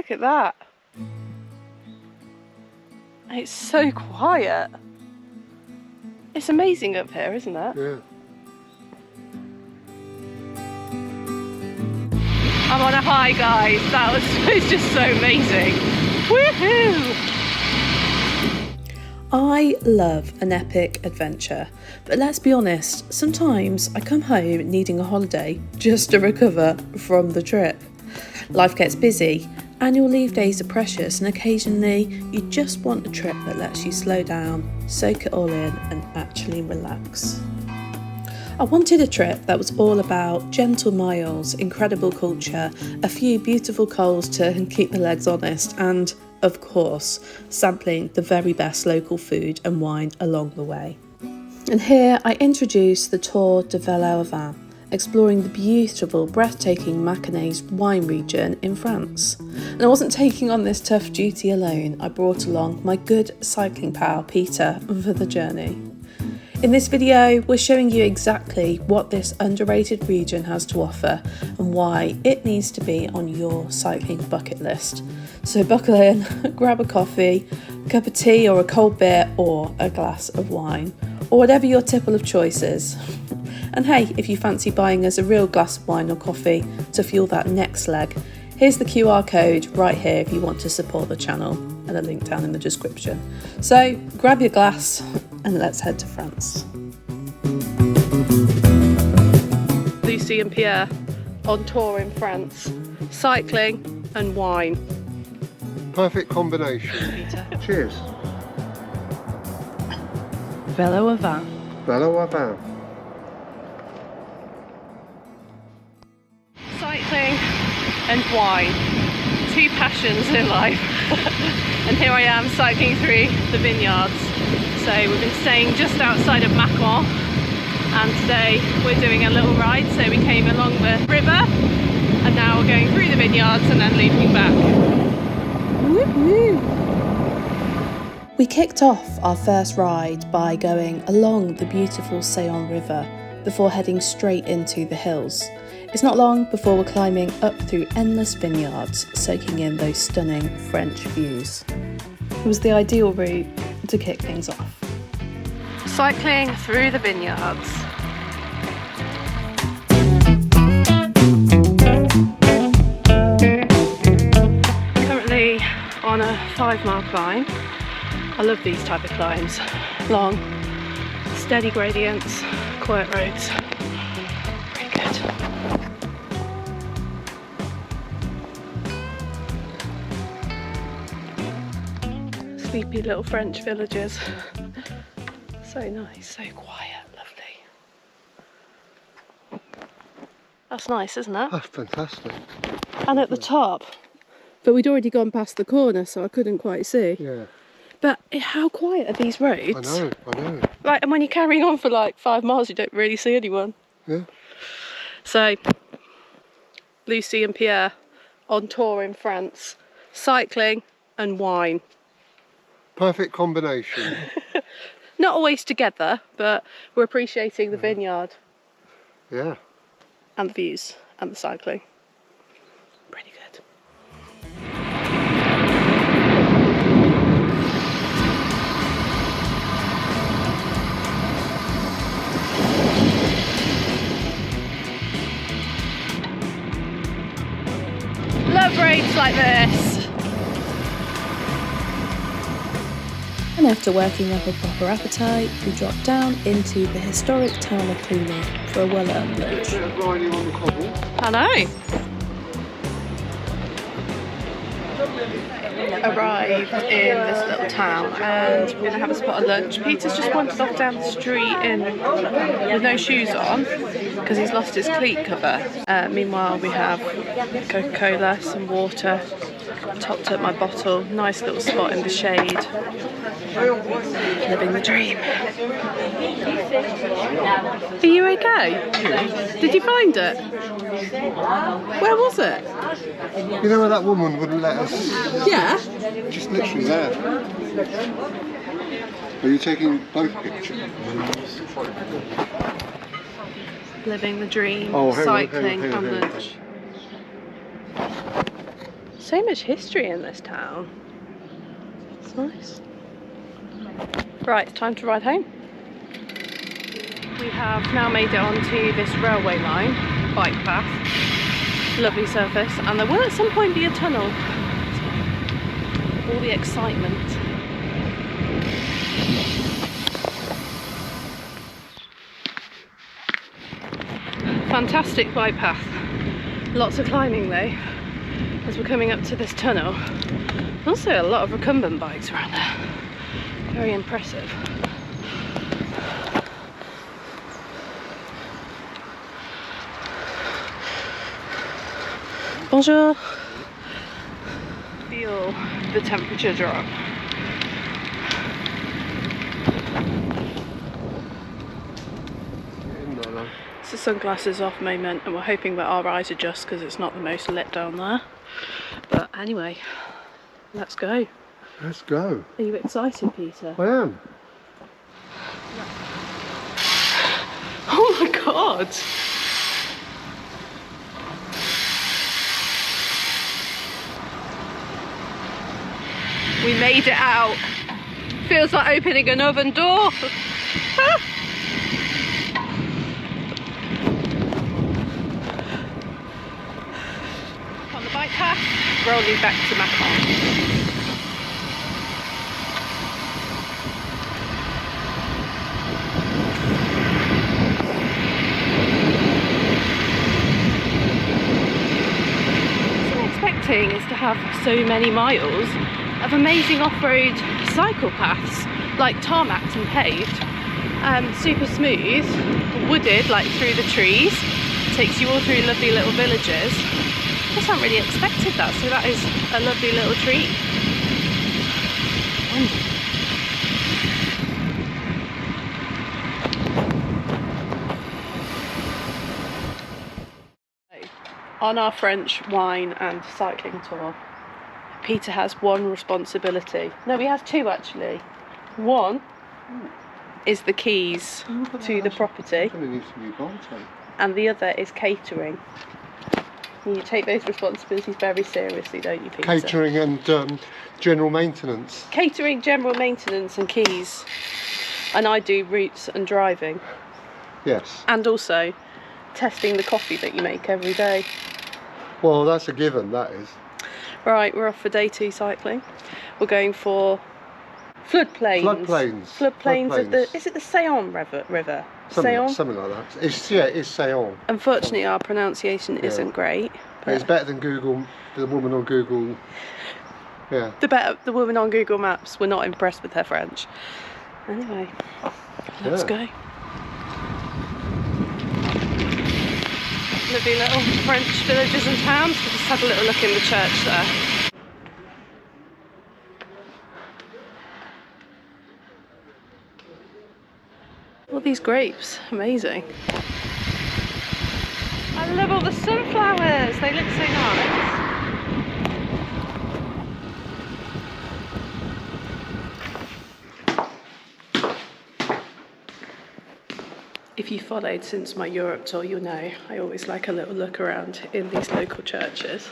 Look at that. It's so quiet. It's amazing up here, isn't it? Yeah. I'm on a high, guys. That was just so amazing. Woohoo! I love an epic adventure, but let's be honest, sometimes I come home needing a holiday just to recover from the trip. Life gets busy, annual leave days are precious, and occasionally you just want a trip that lets you slow down, soak it all in, and actually relax. I wanted a trip that was all about gentle miles, incredible culture, a few beautiful coals to keep the legs honest, and, of course, sampling the very best local food and wine along the way. And here I introduce the Tour de VÉLO au Vin, exploring the beautiful, breathtaking Mâconnais wine region in France. And I wasn't taking on this tough duty alone, I brought along my good cycling pal Peter for the journey. In this video, we're showing you exactly what this underrated region has to offer and why it needs to be on your cycling bucket list. So buckle in, grab a coffee, a cup of tea or a cold beer or a glass of wine, or whatever your tipple of choice is. And hey, if you fancy buying us a real glass of wine or coffee to fuel that next leg, here's the QR code right here if you want to support the channel, and a link down in the description. So grab your glass and let's head to France. Lucy and Pierre on tour in France, cycling and wine. Perfect combination. Peter. Cheers. VÉLO au Vin. VÉLO au Vin. Cycling and wine, two passions in life. And here I am cycling through the vineyards. So we've been staying just outside of Mâconnais, and today we're doing a little ride. So we came along the river and now we're going through the vineyards and then looping back. Woo-hoo. We kicked off our first ride by going along the beautiful Saône River before heading straight into the hills. It's not long before we're climbing up through endless vineyards, soaking in those stunning French views. It was the ideal route to kick things off. Cycling through the vineyards. Currently on a 5-mile climb. I love these type of climbs. Long, steady gradients, quiet roads. Very good. Sleepy little French villages. So nice, so quiet, lovely. That's nice, isn't it? That's fantastic. And at the top, but we'd already gone past the corner, so I couldn't quite see. Yeah. But how quiet are these roads? I know. Like, and when you're carrying on for like 5 miles, you don't really see anyone. Yeah. So, Lucy and Pierre on tour in France, cycling and wine. Perfect combination. Not always together, but we're appreciating the vineyard. Yeah. And the views and the cycling. Pretty good. Love roads like this. And after working up a proper appetite, we dropped down into the historic town of Cluny for a well-earned lunch. A bit of riding on the cobble. I know. Arrived in this little town and we're going to have a spot of lunch. Peter's just wandered off down the street with no shoes on because he's lost his cleat cover. Meanwhile we have Coca-Cola, some water, topped up my bottle, nice little spot in the shade. Living the dream. Are you okay? Did you find it? Where was it? You know where that woman wouldn't let us? Yeah. Just literally there. Are you taking both pictures? Living the dream, Oh, cycling hang on. and lunch. So much history in this town. It's nice. Right, it's time to ride home. We have now made it onto this railway line, bike path. Lovely surface, and there will at some point be a tunnel. So, all the excitement. Fantastic bike path. Lots of climbing though, as we're coming up to this tunnel. Also a lot of recumbent bikes around there. Very impressive. Bonjour. Feel the temperature drop. It's a sunglasses off moment, and we're hoping that our eyes adjust because it's not the most lit down there. But anyway, let's go. Let's go. Are you excited, Peter? I am. Oh my god! We made it out. Feels like opening an oven door. On the bike path, rolling back to Mâconnais. Is to have so many miles of amazing off-road cycle paths, like tarmacked and paved, super smooth, wooded like through the trees, takes you all through lovely little villages. Just hadn't really expected that, so that is a lovely little treat. On our French wine and cycling tour, Peter has one responsibility. No, he has two actually. One is the keys to the property, and the other is catering. You take those responsibilities very seriously, don't you, Peter? Catering and general maintenance. Catering, general maintenance and keys. And I do routes and driving. Yes. And also testing the coffee that you make every day. Well, that's a given, that is. Right, we're off for day 2 cycling. We're going for floodplains. Floodplains of the... Is it the Saône River? Something like that. It's Saône. Unfortunately, our pronunciation isn't great. But it's better than Google, the woman on Google. Yeah. The woman on Google Maps. We're not impressed with her French. Anyway, let's go. Lovely little French villages and towns. We just had a little look in the church there. All these grapes, amazing. I love all the sunflowers, they look so nice. If you followed since my Europe tour, you'll know I always like a little look around in these local churches.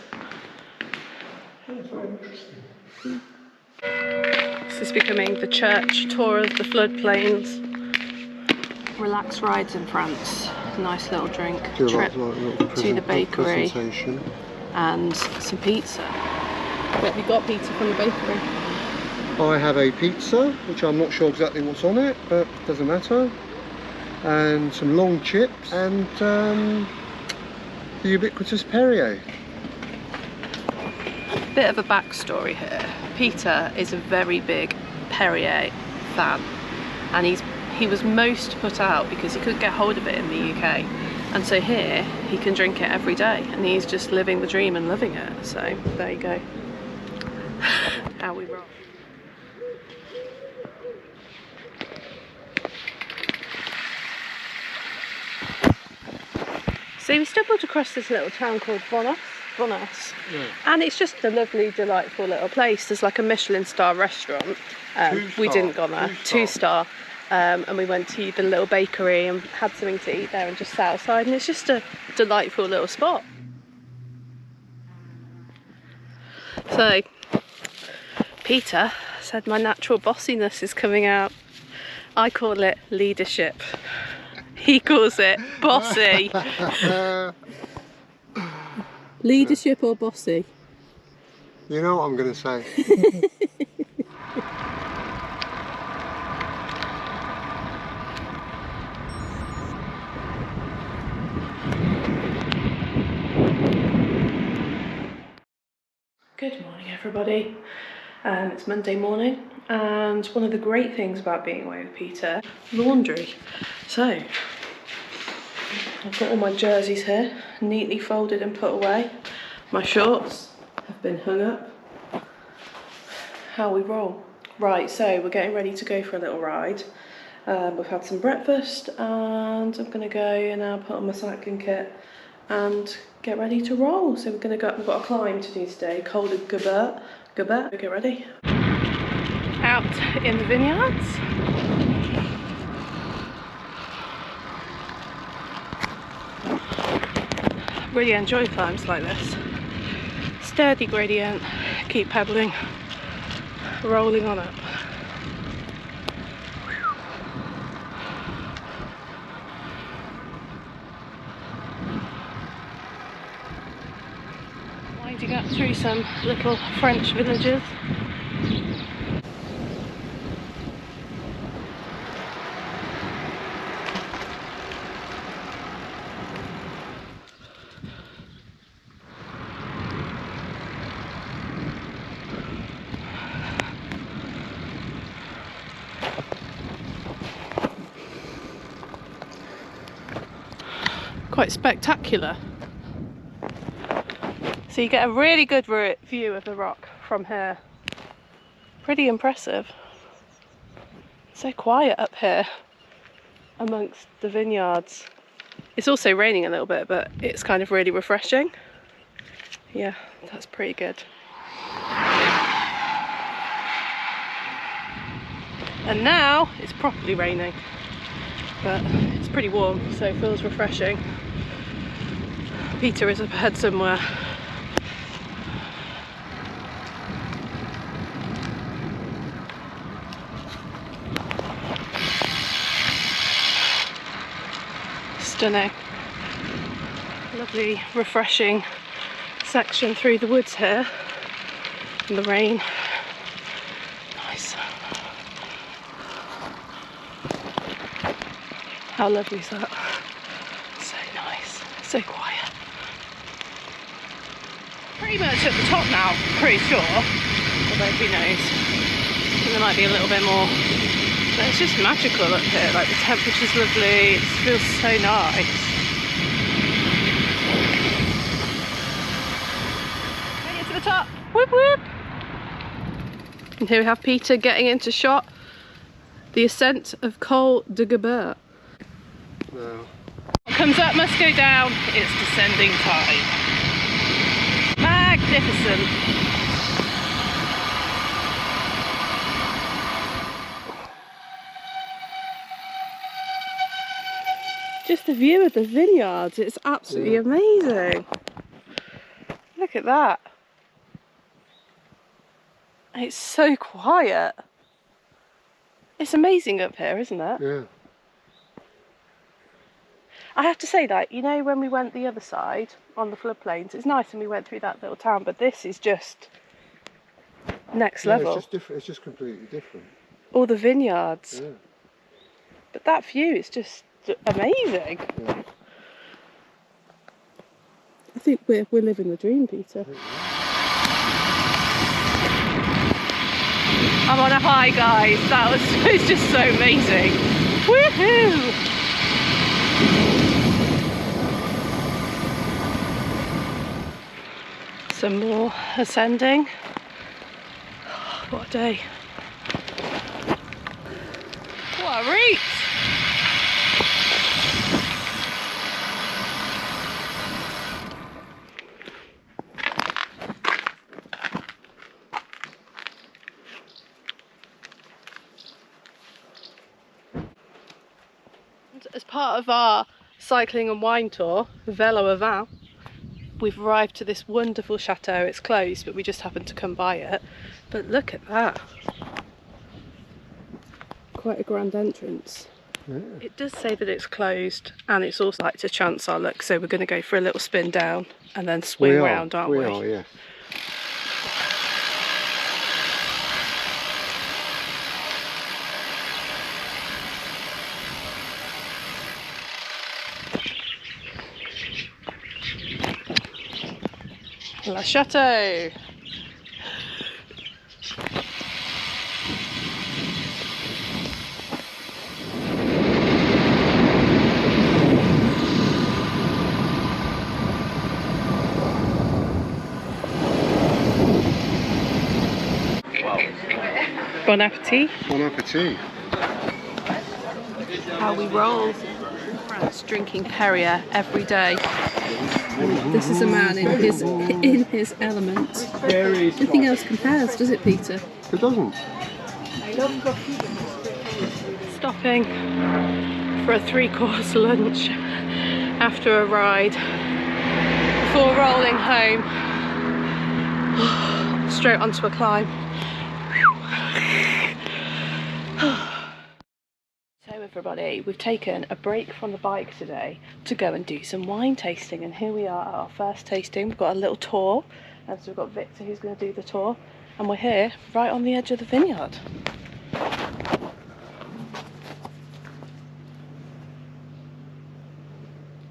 This is becoming the church tour of the floodplains. Relaxed rides in France, nice little drink, trip to the bakery and some pizza. What have you got, Peter, from the bakery? I have a pizza, which I'm not sure exactly what's on it, but doesn't matter. And some long chips and the ubiquitous Perrier. Bit of a backstory here. Peter is a very big Perrier fan, and he was most put out because he couldn't get hold of it in the UK, and so here he can drink it every day, and he's just living the dream and loving it. So there you go. How we roll. So we stumbled across this little town called Vineyard, and it's just a lovely, delightful little place. There's like a Michelin star restaurant. We didn't go there. 2-star. And we went to the little bakery and had something to eat there and just sat outside, and it's just a delightful little spot. So, Peter said my natural bossiness is coming out. I call it leadership. He calls it bossy. Leadership or bossy? You know what I'm going to say. Good morning, everybody. It's Monday morning, and one of the great things about being away with Peter, laundry. So, I've got all my jerseys here, neatly folded and put away. My shorts have been hung up. How we roll. Right, so we're getting ready to go for a little ride. We've had some breakfast, and I'm going to go now put on my cycling kit and get ready to roll. So we've got a climb to do today, called Gerbet. Get ready. Out in the vineyards. Really enjoy climbs like this. Sturdy gradient, keep pedaling, rolling on up. Winding up through some little French villages. Quite spectacular. So you get a really good view of the rock from here. Pretty impressive. So quiet up here amongst the vineyards. It's also raining a little bit, but it's kind of really refreshing. Yeah, that's pretty good. And now it's properly raining, but it's pretty warm, so it feels refreshing. Peter is up ahead somewhere. Stunning. Lovely, refreshing section through the woods here in the rain. Nice. How lovely is that? So nice, so quiet. Pretty much at the top now, pretty sure. Although who knows? I think there might be a little bit more. But it's just magical up here, like the temperature's lovely, it feels so nice. Make it to the top, whoop whoop! And here we have Peter getting into shot, the ascent of Col de Gerbet. No. What comes up must go down, it's descending time. Magnificent! Just the view of the vineyards, it's absolutely amazing. Look at that. It's so quiet. It's amazing up here, isn't it? Yeah. I have to say that, you know, when we went the other side on the floodplains, it's nice and we went through that little town, but this is just next level. It's just different. It's just completely different. All the vineyards. Yeah. But that view is just amazing. Yeah. I think we're living the dream, Peter. I'm on a high, guys. That was just so amazing. Woohoo! Some more ascending. What a day. What a reach! As part of our cycling and wine tour, VÉLO avant, We've arrived to this wonderful chateau. It's closed, but we just happened to come by it. But look at that. Quite a grand entrance. Yeah. It does say that it's closed, and it's also like to chance our luck, so we're going to go for a little spin down and then swing round, aren't we? We are, yeah. La Chateau! Bon appetit. Bon appetit. How we roll in France, drinking Perrier every day. This is a man in his element. Nothing else compares, does it, Peter? It doesn't. Stopping for a 3-course lunch after a ride before rolling home straight onto a climb. So everybody, we've taken a break from the bike today to go and do some wine tasting, and here we are at our first tasting. We've got a little tour, and so we've got Victor who's going to do the tour, and we're here right on the edge of the vineyard.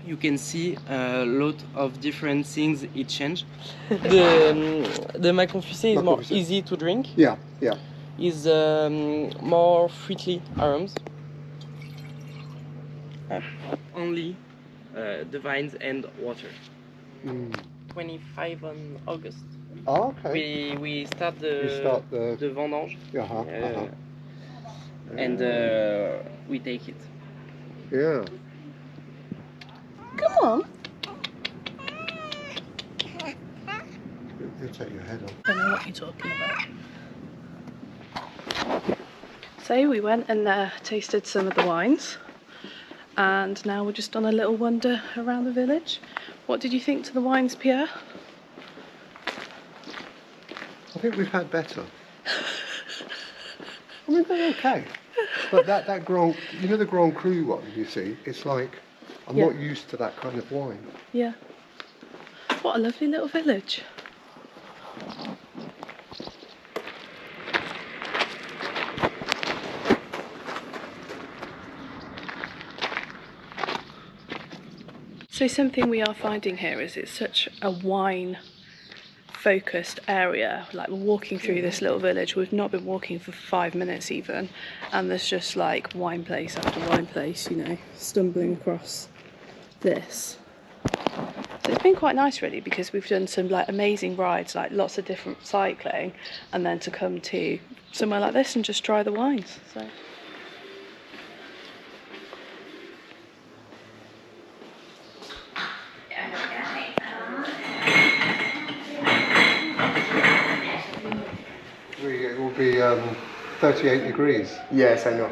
You can see a lot of different things it changed. The Mâconnais is more easy to drink. Yeah, yeah. Is more fruity aromas. Only the vines and water. 25 on August. Oh, okay. We start the vendange. And we take it. Yeah. Come on. You'll take your head off. I don't know what you're talking about. So we went and tasted some of the wines, and now we're just on a little wander around the village. What did you think to the wines, Pierre? I think we've had better. I mean, they're okay. But that Grand, you know the Grand Cru one, you see, it's like, I'm not used to that kind of wine. Yeah. What a lovely little village. So something we are finding here is it's such a wine focused area. Like, we're walking through this little village, we've not been walking for 5 minutes even, and there's just like wine place after wine place, you know, stumbling across this. So it's been quite nice really, because we've done some like amazing rides, like lots of different cycling, and then to come to somewhere like this and just try the wines. So It will be 38 degrees. Yes, I know.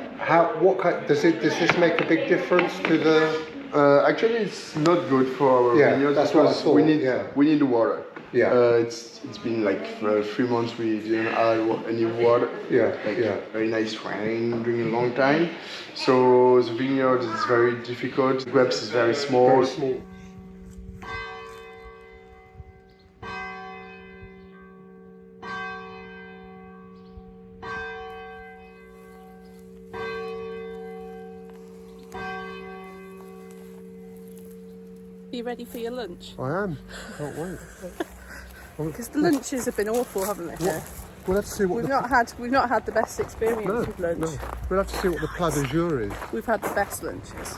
What kind, does this make a big difference to the? Actually, it's not good for our vineyards. That's what I thought. We need the water. Yeah. It's been like 3 months we didn't add any water. Yeah. Very nice rain during a long time. So the vineyard is very difficult. The grapes is very small. Very small. are you ready for your lunch? I am. Can't wait. Because the lunches have been awful, haven't they? What? We'll have to see what We've not had the best experience with lunch. No. We'll have to see what the plat du jour is. We've had the best lunches.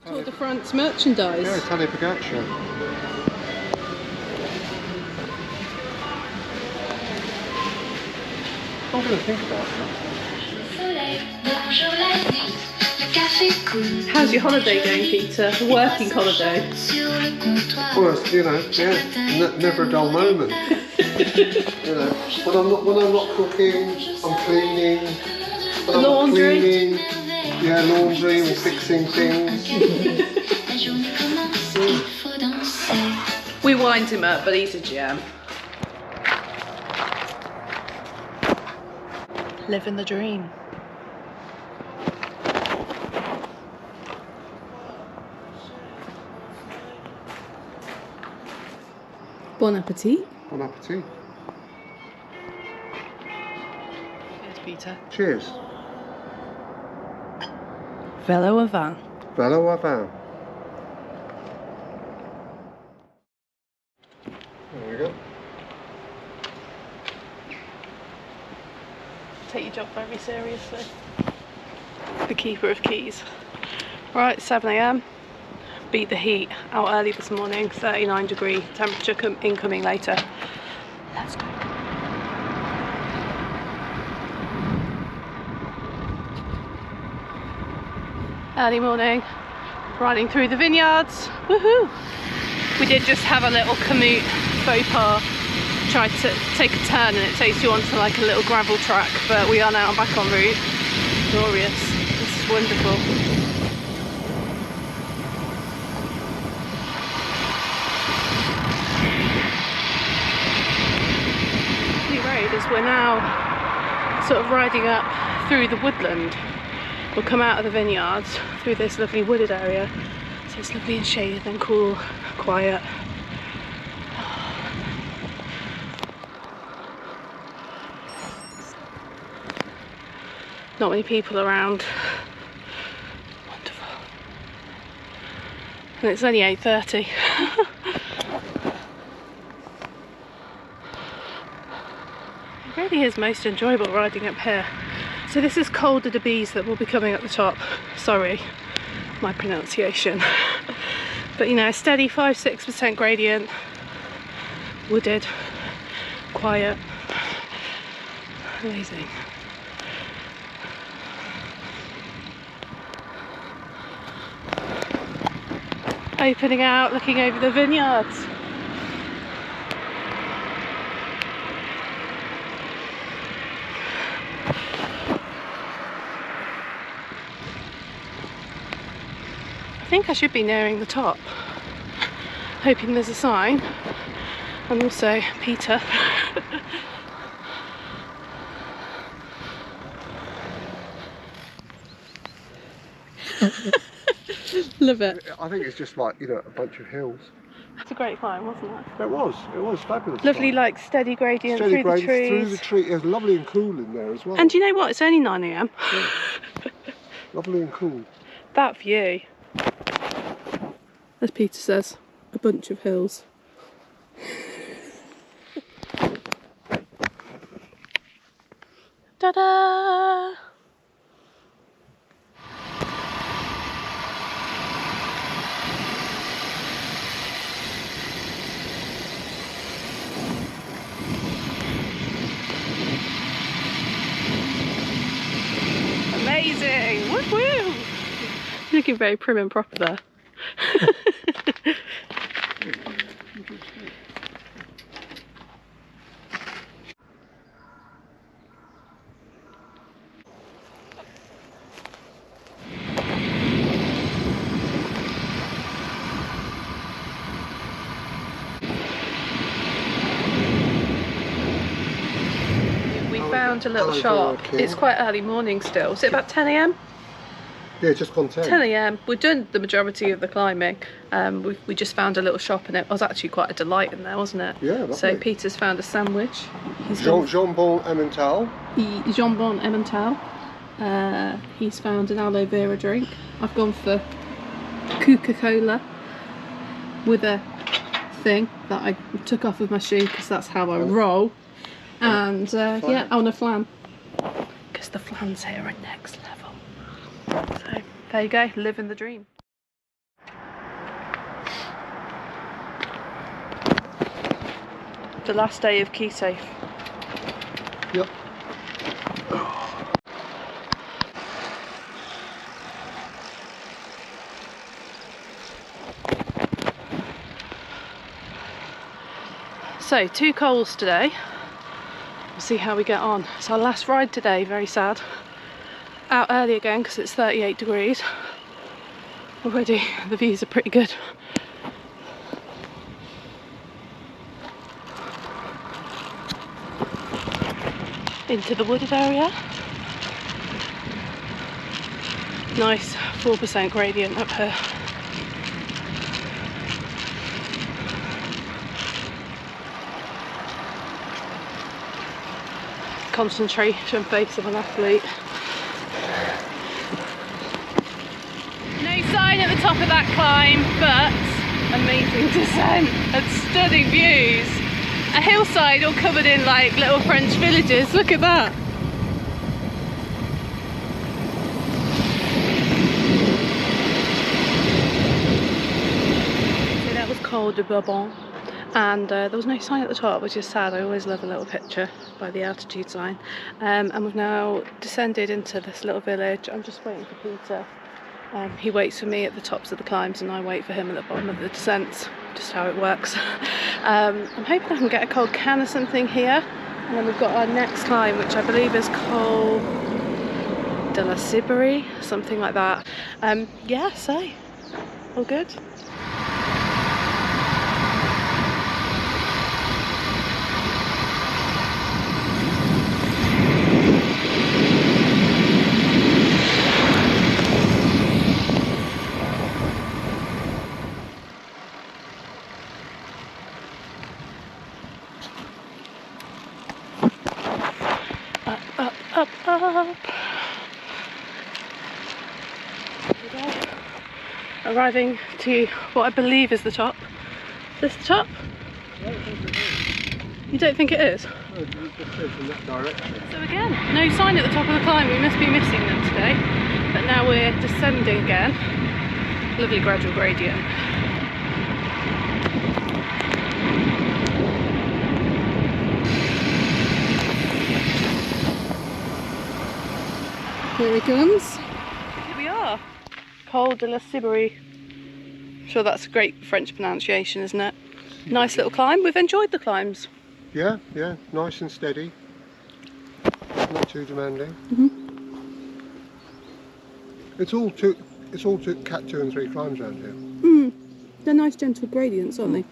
Tour de France merchandise. Yeah, Tony Pagaccio. I'm going to think about that. How's your holiday going, Peter? A working holiday? Well, you know, never a dull moment. You know, when I'm not cooking, I'm cleaning. Laundry. Cleaning. Yeah, laundry and fixing things. We wind him up, but he's a gem. Living the dream. Bon appetit. Bon appetit. Cheers, Peter. Cheers. VÉLO à vin. VÉLO à vin. There we go. Take your job very seriously. The keeper of keys. Right, 7 AM. Beat the heat. Out early this morning. 39-degree temperature incoming later. Let's go. Early morning. Riding through the vineyards. Woohoo! We did just have a little commute faux pas. Tried to take a turn and it takes you onto like a little gravel track, but we are now back en route. Glorious. This is wonderful. Lovely road as we're now sort of riding up through the woodland. We'll come out of the vineyards through this lovely wooded area. So it's lovely and shaded and cool, quiet. Not many people around. Wonderful. And it's only 8:30. It really is most enjoyable riding up here. So this is Col de Bees that will be coming up the top. Sorry, my pronunciation. But you know, steady 5-6% gradient, wooded, quiet, amazing. Opening out, looking over the vineyards. I think I should be nearing the top. Hoping there's a sign. And also Peter. Love it. I think it's just like, you know, a bunch of hills. It's a great climb, wasn't it? It was fabulous. Lovely, climb. like steady gradient Steady through grades the trees. through the tree. It was lovely and cool in there as well. And do you know what? It's only 9 AM. Yeah. Lovely and cool. That view. As Peter says, a bunch of hills. Ta-da! Amazing! Woo-woo! Looking very prim and proper there. We found a little shop. It's quite early morning still. Is it about 10 AM? Yeah, just gone 10. 10 AM. We've done the majority of the climbing. We just found a little shop and it was actually quite a delight in there, wasn't it? Yeah, lovely. So Peter's found a sandwich. Jambon Emmental. Jambon Emmental. He's found an aloe vera drink. I've gone for Coca-Cola with a thing that I took off of my shoe because that's how I roll. And yeah, on a flan. Because the flans here are next level. So there you go, living the dream. The last day of Key Safe. Yep. So 2 cols today. We'll see how we get on. It's our last ride today, very sad. Out early again because it's 38 degrees. Already the views are pretty good. Into the wooded area. Nice 4% gradient up here. Concentration face of an athlete. No sign at the top of that climb, but amazing descent and stunning views. A hillside all covered in like little French villages. Look at that. So that was Col de Bourbon. And there was no sign at the top, which is sad. I always love a little picture by the altitude sign. And we've now descended into this little village. I'm just waiting for Peter. He waits for me at the tops of the climbs and I wait for him at the bottom of the descents. Just how it works. I'm hoping I can get a cold can or something here. And then we've got our next climb, which I believe is Col de la Cibérie, something like that. Yeah, so all good. Up. Here we go. Arriving to what I believe is the top. Is this the top? You don't think it is? No, it just goes in that direction. So again, no sign at the top of the climb. We must be missing them today. But now we're descending again. Lovely gradual gradient. Here he comes. Here we are. Col de la Cibérie. I'm sure that's a great French pronunciation, isn't it? Nice little climb. We've enjoyed the climbs. Yeah, nice and steady. Not too demanding. It's all took Cat 2 and 3 climbs around here. They're nice gentle gradients, aren't they?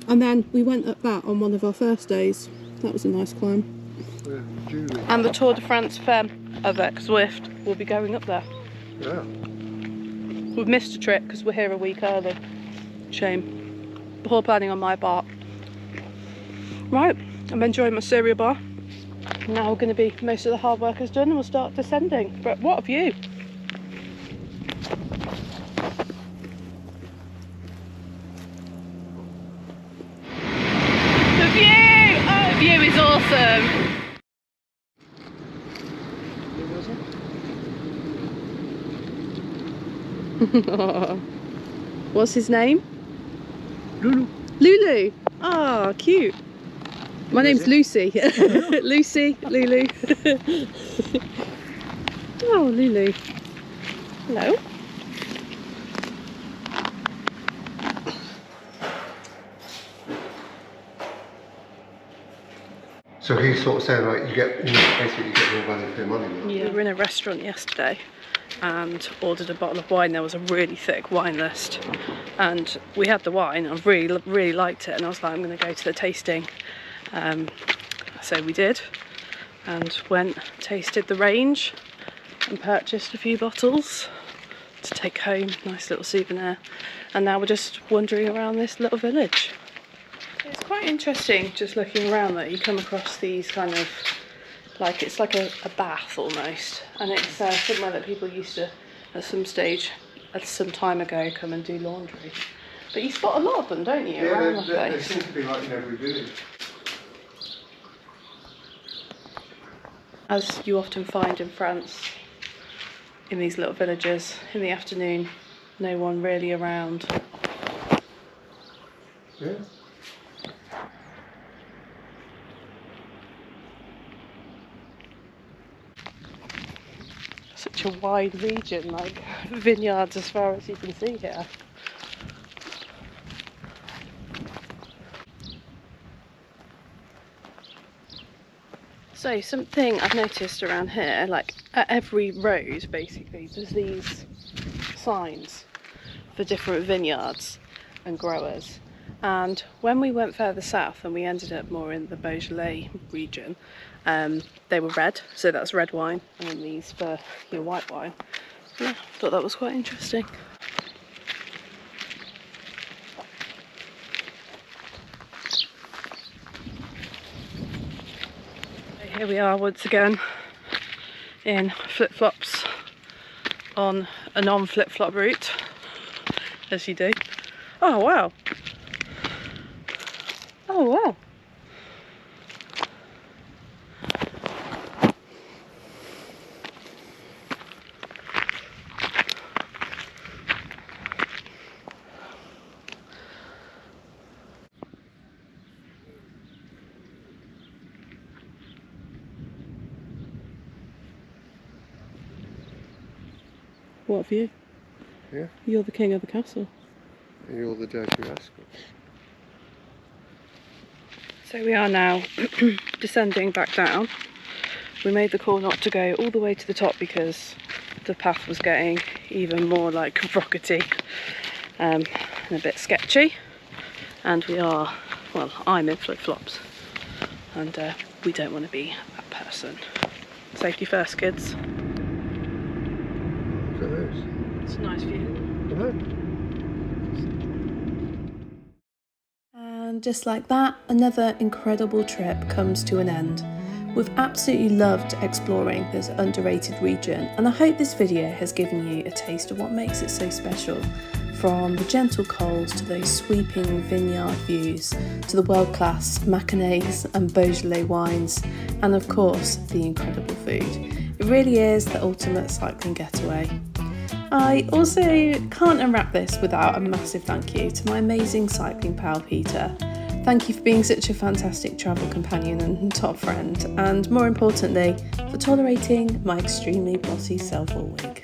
And then we went up that on one of our first days. That was a nice climb. Yeah, Julie. And the Tour de France Femme of Zwift will be going up there. Yeah. We've missed a trip because we're here a week early. Shame. Poor planning on my part. Right, I'm enjoying my cereal bar. Now we're going to be, most of the hard work is done and we'll start descending. But what a view! The view! Oh, the view is awesome! What's his name? Lulu. Lulu. Ah, cute. My name's Lucy. Lucy, Lulu. Oh, Lulu. Hello. So he's sort of saying like you get basically you get more value for your money. Right? Yeah. We were in a restaurant yesterday and ordered a bottle of wine. There was a really thick wine list and we had the wine. I really liked it and I was like, I'm going to go to the tasting. So we did and went, tasted the range and purchased a few bottles to take home. Nice little souvenir. And now we're just wandering around this little village. It's quite interesting just looking around that you come across these kind of, like it's like a bath almost, and it's somewhere that people used to at some stage, at some time ago, come and do laundry. But you spot a lot of them, don't you, around the place? They seem to be like in every village. As you often find in France, in these little villages, in the afternoon, no one really around. Yeah. Such a wide region, like vineyards as far as you can see here. So something I've noticed around here, like at every road basically, there's these signs for different vineyards and growers. And when we went further south and we ended up more in the Beaujolais region, they were red, so that's red wine, and then these for your white wine. Yeah, I thought that was quite interesting. Here we are once again in flip-flops on a non-flip-flop route, as you do. Oh wow! Oh wow! What view? Yeah. You're the king of the castle. You're the dirty rascal. So we are now descending back down. We made the call not to go all the way to the top because the path was getting even more like rockety and a bit sketchy. And we are, well, I'm in flip-flops and we don't want to be that person. Safety first, kids. Look at this. It's a nice view. And just like that, another incredible trip comes to an end. We've absolutely loved exploring this underrated region, and I hope this video has given you a taste of what makes it so special. From the gentle cold to those sweeping vineyard views, to the world-class Mâconnais and Beaujolais wines, and of course the incredible food. It really is the ultimate cycling getaway. I also can't unwrap this without a massive thank you to my amazing cycling pal Peter. Thank you for being such a fantastic travel companion and top friend, and more importantly, for tolerating my extremely bossy self all week.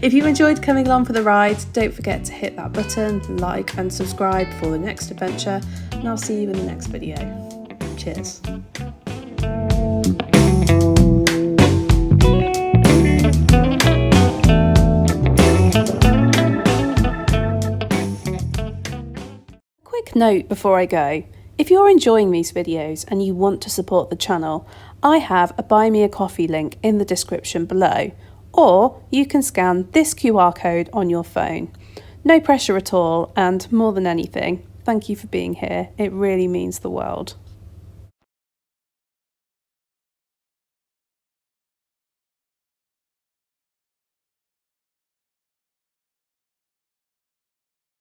If you enjoyed coming along for the ride, don't forget to hit that button, like and subscribe for the next adventure, and I'll see you in the next video. Cheers. Quick note before I go. If you're enjoying these videos and you want to support the channel, I have a Buy Me a Coffee link in the description below, or you can scan this QR code on your phone. No pressure at all, and more than anything, thank you for being here. It really means the world.